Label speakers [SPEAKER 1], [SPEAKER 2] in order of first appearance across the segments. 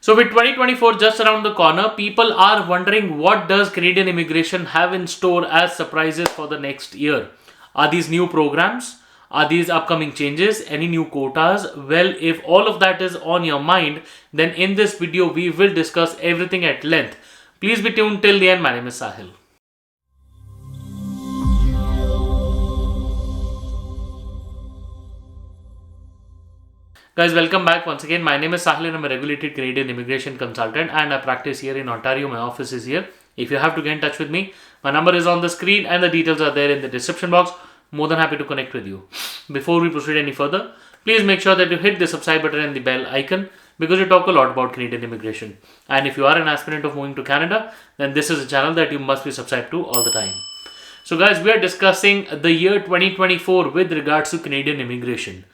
[SPEAKER 1] So with 2024 just around the corner, people are wondering what does Canadian immigration have in store as surprises for the next year. Are these new programs? Are these upcoming changes? Any new quotas? Well, if all of that is on your mind, then in this video we will discuss everything at length. Please be tuned till the end. My name is Sahil. Guys, welcome back once again. My name is Sahil and I'm a regulated Canadian immigration consultant and I practice here in Ontario. My office is here. If you have to get in touch with me, my number is on the screen and the details are there in the description box. More than happy to connect with you. Before we proceed any further, please make sure that you hit the subscribe button and the bell icon because we talk a lot about Canadian immigration. And if you are an aspirant of moving to Canada, then this is a channel that you must be subscribed to all the time. So guys, we are discussing the year 2024 with regards to Canadian immigration.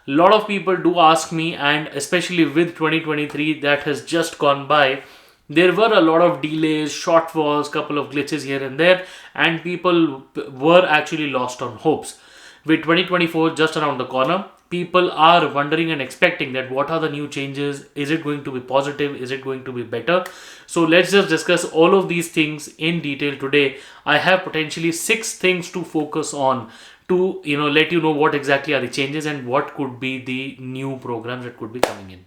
[SPEAKER 1] A lot of people do ask me, and especially with 2023 that has just gone by, there were a lot of delays, shortfalls, couple of glitches here and there, and people were actually lost on hopes. With 2024 just around the corner, people are wondering and expecting that what are the new changes? Is it going to be positive? Is it going to be better? So let's just discuss all of these things in detail today. I have potentially 6 things to focus on to let you know what exactly are the changes and what could be the new programs that could be coming in.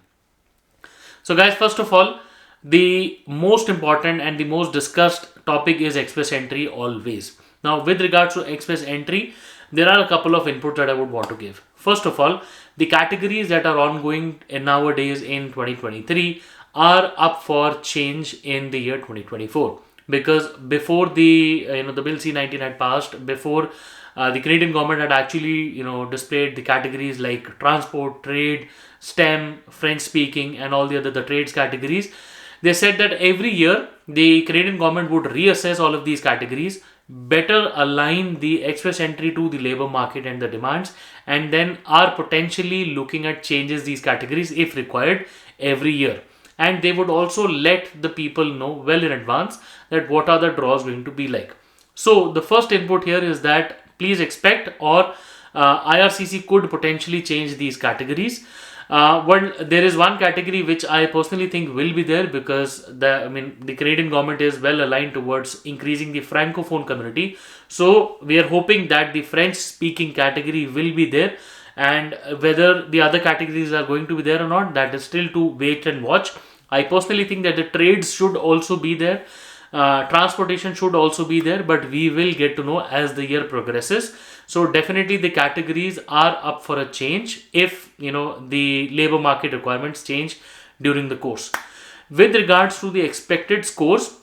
[SPEAKER 1] So guys, first of all, the most important and the most discussed topic is express entry always. Now with regards to express entry, there are a couple of inputs that I would want to give. First of all, the categories that are ongoing nowadays in 2023 are up for change in the year 2024, because before the the bill C-19 had passed, before the Canadian government had actually displayed the categories like transport, trade, STEM, French speaking and all the other trades categories. They said that every year the Canadian government would reassess all of these categories, better align the express entry to the labor market and the demands, and then are potentially looking at changes these categories if required every year. And they would also let the people know well in advance that what are the draws going to be like. So the first input here is that please expect, or IRCC could potentially change these categories. There is one category which I personally think will be there, because the Canadian government is well aligned towards increasing the francophone community. So we are hoping that the French speaking category will be there, and whether the other categories are going to be there or not, that is still to wait and watch. I personally think that the trades should also be there. Transportation should also be there, but we will get to know as the year progresses. So definitely the categories are up for a change if the labor market requirements change during the course. With regards to the expected scores,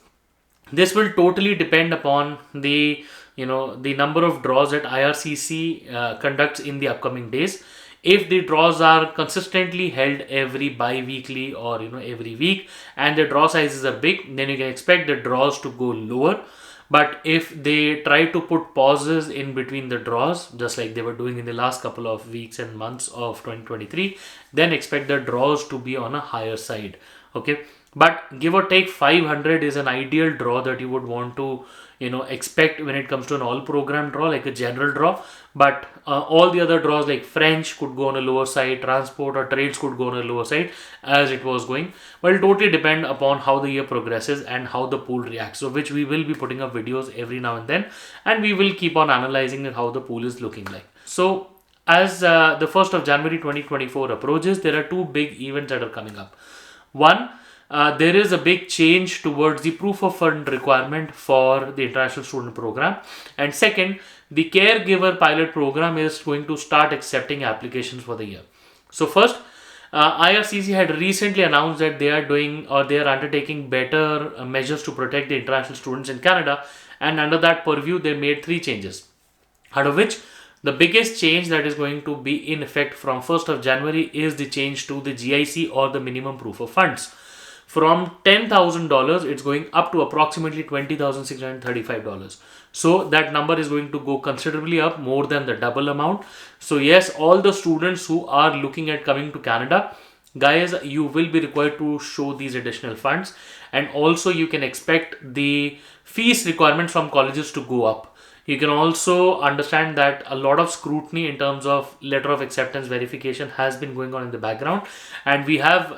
[SPEAKER 1] this will totally depend upon the the number of draws that IRCC conducts in the upcoming days. If the draws are consistently held every bi-weekly or every week, and the draw sizes are big, then you can expect the draws to go lower. But if they try to put pauses in between the draws, just like they were doing in the last couple of weeks and months of 2023, then expect the draws to be on a higher side. Okay, but give or take 500 is an ideal draw that you would want to expect when it comes to an all program draw, like a general draw. But all the other draws like French could go on a lower side, transport or trades could go on a lower side as it was going. But it totally depend upon how the year progresses and how the pool reacts, so which we will be putting up videos every now and then, and we will keep on analyzing how the pool is looking like. So as the 1st of January 2024 approaches, there are 2 big events that are coming up. One, there is a big change towards the proof of fund requirement for the international student program, and second, the caregiver pilot program is going to start accepting applications for the year. So first, IRCC had recently announced that they are undertaking better measures to protect the international students in Canada, and under that purview they made 3 changes, out of which the biggest change that is going to be in effect from 1st of January is the change to the GIC, or the minimum proof of funds. From $10,000, it's going up to approximately $20,635. So that number is going to go considerably up, more than the double amount. So yes, all the students who are looking at coming to Canada, guys, you will be required to show these additional funds, and also you can expect the fees requirements from colleges to go up. You can also understand that a lot of scrutiny in terms of letter of acceptance verification has been going on in the background, and we have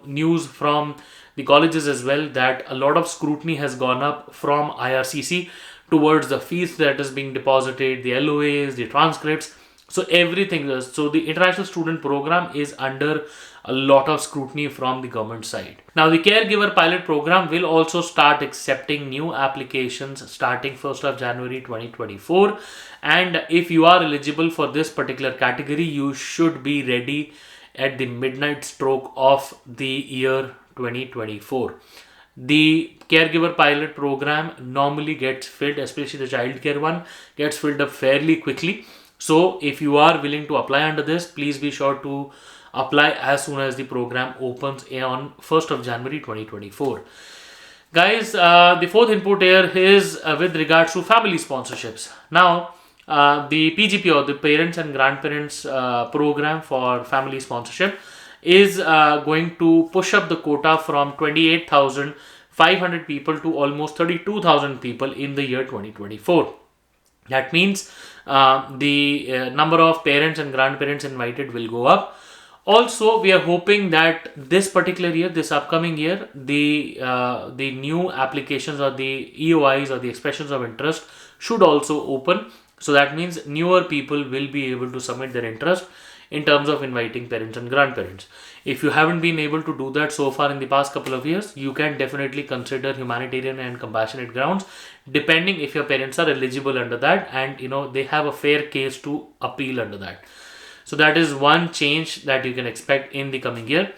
[SPEAKER 1] news from the colleges as well that a lot of scrutiny has gone up from IRCC towards the fees that is being deposited, the LOAs, the transcripts. So everything is, so the international student program is under a lot of scrutiny from the government side. Now the caregiver pilot program will also start accepting new applications starting 1st of January 2024, and if you are eligible for this particular category, you should be ready at the midnight stroke of the year 2024. The caregiver pilot program normally gets filled, especially the childcare one, gets filled up fairly quickly. So if you are willing to apply under this, please be sure to apply as soon as the program opens on 1st of January 2024. Guys, the fourth input here is with regards to family sponsorships. Now, the PGP, or the Parents and Grandparents program for family sponsorship, is going to push up the quota from 28,500 people to almost 32,000 people in the year 2024. That means the number of parents and grandparents invited will go up. Also, we are hoping that this particular year, this upcoming year, the new applications or the EOIs or the expressions of interest should also open. So that means newer people will be able to submit their interest in terms of inviting parents and grandparents. If you haven't been able to do that so far in the past couple of years, you can definitely consider humanitarian and compassionate grounds, depending if your parents are eligible under that and they have a fair case to appeal under that. So that is one change that you can expect in the coming year.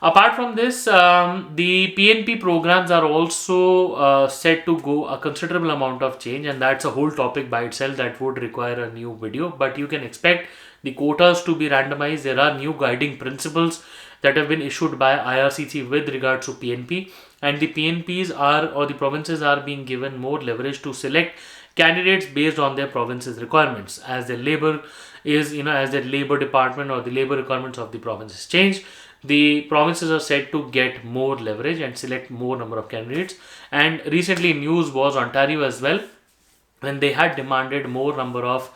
[SPEAKER 1] Apart from this, the PNP programs are also set to go a considerable amount of change, and that's a whole topic by itself that would require a new video. But you can expect the quotas to be randomized. There are new guiding principles that have been issued by IRCC with regards to PNP, and the PNPs are, or the provinces are being given more leverage to select candidates based on their province's requirements. As their labor is, as their labor department or the labor requirements of the provinces change, the provinces are said to get more leverage and select more number of candidates. And recently news was Ontario as well, when they had demanded more number of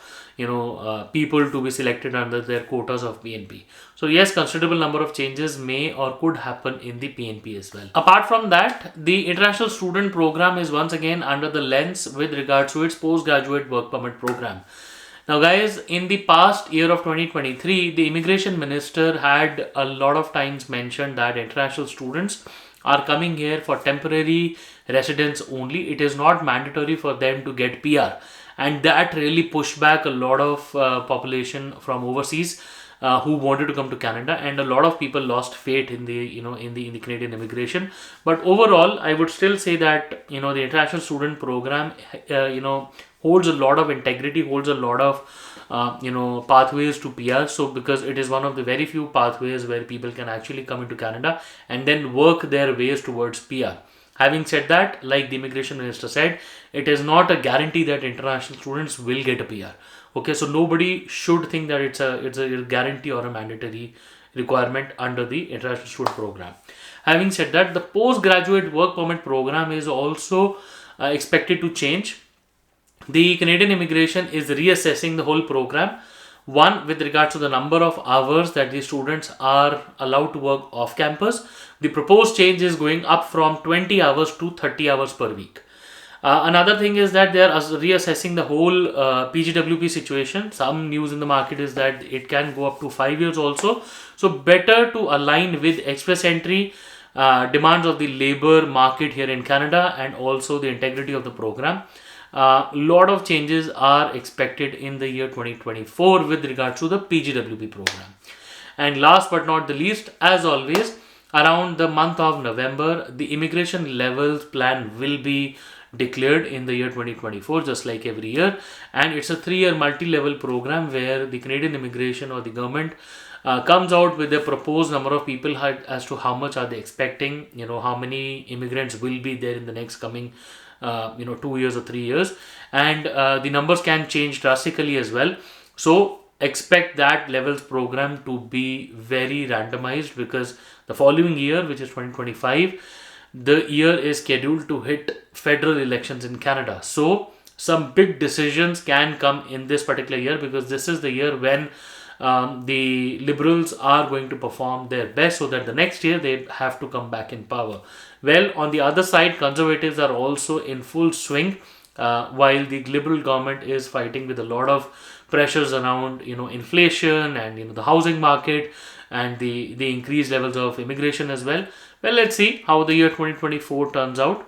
[SPEAKER 1] people to be selected under their quotas of PNP. So yes, considerable number of changes may or could happen in the PNP as well. Apart from that, the international student program is once again under the lens with regards to its postgraduate work permit program. Now guys, in the past year of 2023, the immigration minister had a lot of times mentioned that international students are coming here for temporary residence only. It is not mandatory for them to get PR, and that really pushed back a lot of population from overseas who wanted to come to Canada, and a lot of people lost faith in the in the Canadian immigration. But overall, I would still say that the international student program holds a lot of integrity, holds a lot of pathways to PR. So because it is one of the very few pathways where people can actually come into Canada and then work their ways towards PR. Having said that, like the immigration minister said, it is not a guarantee that international students will get a PR. Okay, so nobody should think that it's a guarantee or a mandatory requirement under the international student program. Having said that, the postgraduate work permit program is also expected to change. The Canadian immigration is reassessing the whole program. One, with regards to the number of hours that the students are allowed to work off campus. The proposed change is going up from 20 hours to 30 hours per week. Another thing is that they are reassessing the whole PGWP situation. Some news in the market is that it can go up to 5 years also. So better to align with express entry demands of the labor market here in Canada and also the integrity of the program. Lot of changes are expected in the year 2024 with regards to the PGWP program. And last but not the least, as always, around the month of November, the immigration levels plan will be declared in the year 2024, just like every year. And it's a 3-year multi-level program where the Canadian immigration or the government comes out with a proposed number of people as to how much are they expecting, how many immigrants will be there in the next coming 2 years or 3 years, and the numbers can change drastically as well. So expect that levels program to be very randomized, because the following year, which is 2025, the year is scheduled to hit federal elections in Canada. So some big decisions can come in this particular year, because this is the year when the liberals are going to perform their best so that the next year they have to come back in power. Well, on the other side, conservatives are also in full swing, while the liberal government is fighting with a lot of pressures around inflation and the housing market and the increased levels of immigration as well. Well, let's see how the year 2024 turns out.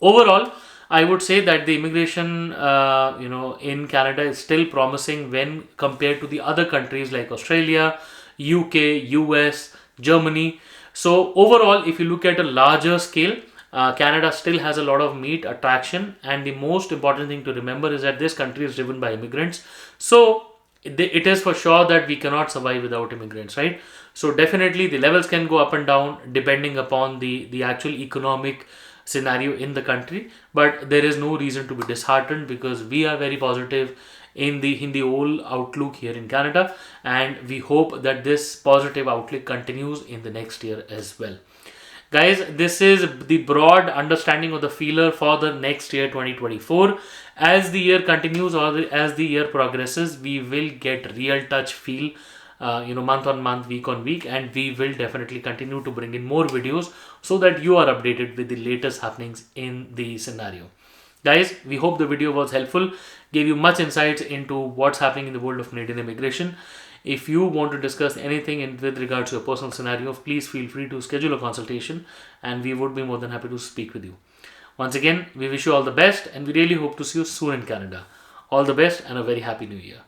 [SPEAKER 1] Overall, I would say that the immigration, in Canada is still promising when compared to the other countries like Australia, UK, US, Germany. So overall, if you look at a larger scale, Canada still has a lot of meat attraction, and the most important thing to remember is that this country is driven by immigrants. So it is for sure that we cannot survive without immigrants, right? So definitely the levels can go up and down depending upon the actual economic scenario in the country, but there is no reason to be disheartened, because we are very positive in the whole outlook here in Canada, and we hope that this positive outlook continues in the next year as well. Guys, this is the broad understanding of the feeler for the next year 2024. As the year continues, or as the year progresses, we will get real touch feel, month on month, week on week, and we will definitely continue to bring in more videos so that you are updated with the latest happenings in the scenario. Guys, we hope the video was helpful, gave you much insights into what's happening in the world of Canadian immigration. If you want to discuss anything with regards to your personal scenario, please feel free to schedule a consultation, and we would be more than happy to speak with you. Once again, we wish you all the best, and we really hope to see you soon in Canada. All the best and a very happy new year.